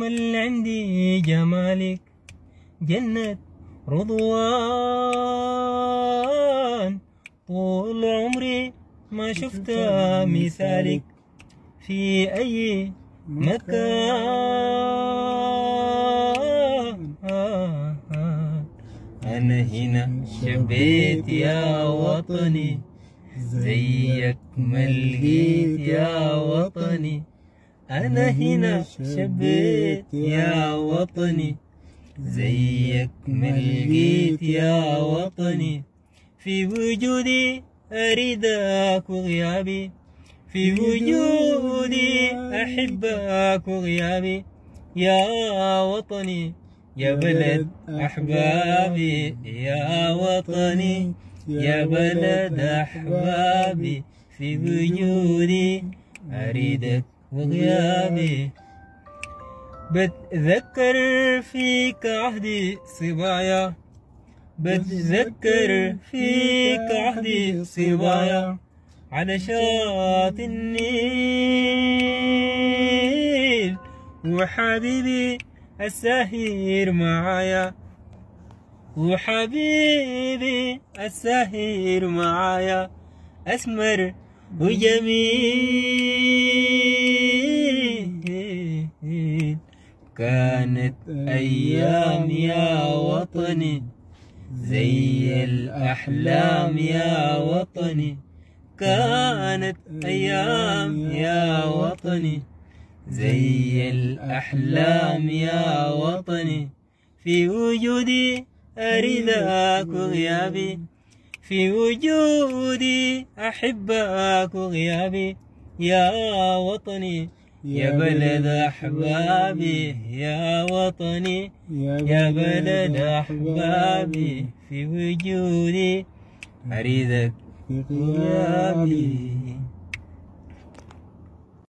اللي عندي جمالك جنة رضوان، طول عمري ما شفت مثالك في أي مكان. أنا هنا شبيت يا وطني، زيك ما لقيت يا وطني. أنا هنا شبيت يا وطني، زيك ما لقيت يا وطني. في وجودي أريدك وغيابي، في وجودي أحبك وغيابي. يا وطني يا بلد أحبابي، يا وطني يا بلد أحبابي. في وجودي أريدك وغيابي. بتذكر فيك عهدي صبايا، بتذكر فيك عهدي صبايا، على شاطئ النيل وحبيبي السهير معايا، وحبيبي السهير معايا. أسمر وجميل كانت أيام يا وطني، زي الأحلام يا وطني. كانت أيام يا وطني، زي الأحلام يا وطني. في وجودي أريدك وغيابي، في وجودي أحبك وغيابي. يا وطني يا بلد أحبابي، يا وطني يا بلد أحبابي. في وجودي أريدك وغيابي.